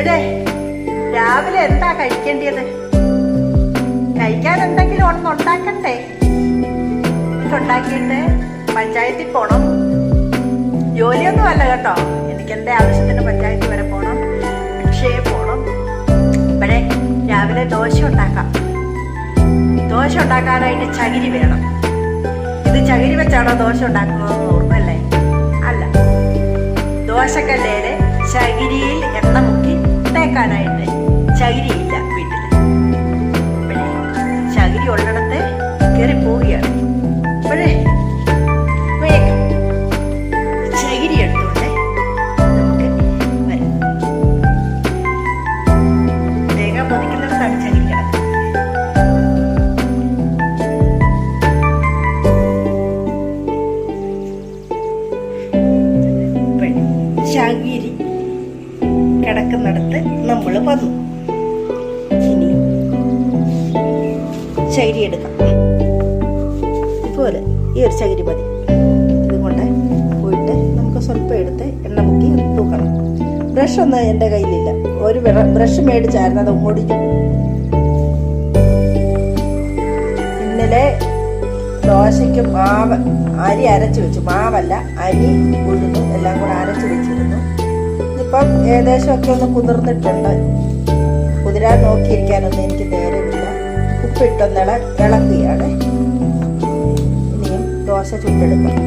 ഇവിടെ രാവിലെ എന്താ കഴിക്കേണ്ടത്? കഴിക്കാൻ എന്തെങ്കിലും ഒന്ന് ഉണ്ടാക്കണ്ടേ? ഉണ്ടാക്കിയിട്ട് പഞ്ചായത്തിൽ പോണം. ജോലിയൊന്നും അല്ല കേട്ടോ, എനിക്ക് എൻ്റെ ആവശ്യത്തിന് പഞ്ചായത്തിൽ വരെ പോണം, അക്ഷയയിൽ പോണം. ഇവിടെ രാവിലെ ദോശ ഉണ്ടാക്കാം. ദോശ ഉണ്ടാക്കാനായിട്ട് ചകിരി വേണം. ഇത് ചകിരി വെച്ചാണോ ദോശ ഉണ്ടാക്കുന്നതെന്ന് ഓർമ്മല്ലേ? അല്ല, ദോശക്കല്ലേല് ചകിരിയിൽ എണ്ണ മുക്കി തേക്കാനായിട്ട് ചകിരിയില്ല വീട്ടിൽ. ഇപ്പോഴേ ചകിരി ഉള്ളിടത്ത് കയറി പോവുകയാണ്. ഇപ്പോഴേ വേഗം ചകിരി എടുത്തോണ്ട് നമുക്ക് വരാം. തേങ്ങ പൊതിക്കുന്നിടത്താണ് ചകിരി കിടക്കുന്നത്. ചകിരി കിടക്കുന്നിടത്ത് നമ്മൾ വന്നു. ഇനി ചകിരി എടുക്കാം. ഇതുപോലെ ഈ ഒരു ചകിരി മതി. ഇതുകൊണ്ട് പോയിട്ട് നമുക്ക് സ്വല്പം എടുത്ത് എണ്ണ മുക്കി തൂക്കണം. ബ്രഷ് ഒന്നും എൻ്റെ കയ്യിലില്ല. ഒരു ബ്രഷ് മേടിച്ചായിരുന്നു, അത് ഒടിഞ്ഞു. ഇന്നലെ ദോശയ്ക്ക് മാവ് അരി അരച്ച് വെച്ചു. മാവല്ല, അരി ഉഴുന്നു എല്ലാം കൂടെ അരച്ച് വെച്ചിരുന്നു. ഇപ്പം ഏകദേശമൊക്കെ ഒന്ന് കുതിർന്നിട്ടുണ്ട്. കുതിരാൻ നോക്കിയിരിക്കാനൊന്നും എനിക്ക് നേരമില്ല. ഉപ്പിട്ടൊന്ന് ഇളക്കുകയാണ്. ഇനിയും ദോശ ചുട്ടെടുക്കാം.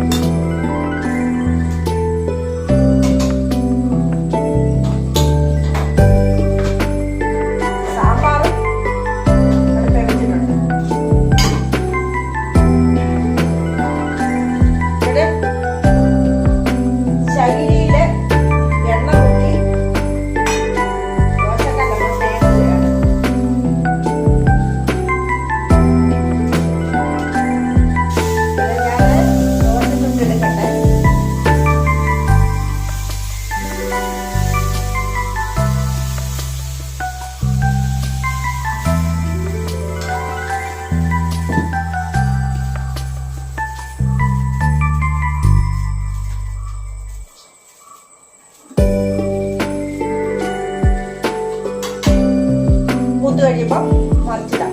കഴിയുമ്പോൾ മറിച്ചിടാം.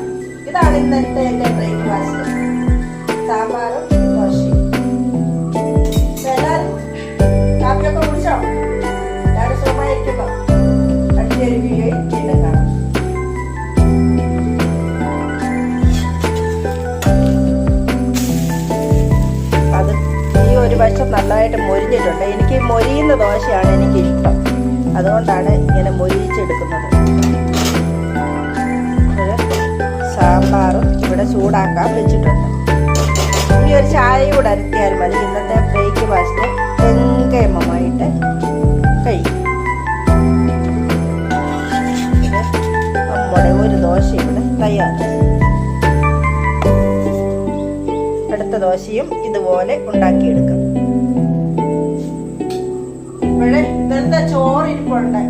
ഇതാണ് ഇന്നത്തെ എൻ്റെ ബ്രേക്ക്ഫാസ്റ്റ്. സാമ്പാറും ദോശയും. എല്ലാവരും കാപ്പിയൊക്കെ കുടിച്ചോ? എല്ലാവരും സുഖമായിരിക്കുന്നോ? അടുത്തൊരു വീഡിയോയിൽ വീണ്ടും കാണാം. അത് ഈ ഒരു വശം നല്ലതായിട്ട് മൊരിഞ്ഞിട്ടുണ്ട്. എനിക്ക് മൊരിയുന്ന ദോശയാണ് എനിക്കിഷ്ടം. അതുകൊണ്ടാണ് ഇങ്ങനെ മൊരിയിച്ചെടുക്കുന്നത്. സാമ്പാറും ഇവിടെ ചൂടാക്കാൻ വെച്ചിട്ടുണ്ട്. ഇനി ഒരു ചായ കൂടെ അരത്തിയാൽ മതി. ഇന്നത്തെ ബ്രേക്ക്ഫാസ്റ്റ് ഗംഗേമമായിട്ട് കഴിയും. നമ്മുടെ ഒരു ദോശ ഇവിടെ തയ്യാറായി. അടുത്ത ദോശയും ഇതുപോലെ ഉണ്ടാക്കിയെടുക്കാം. ഇവിടെ ഇതെന്താ ചോറിരിപ്പുണ്ട്.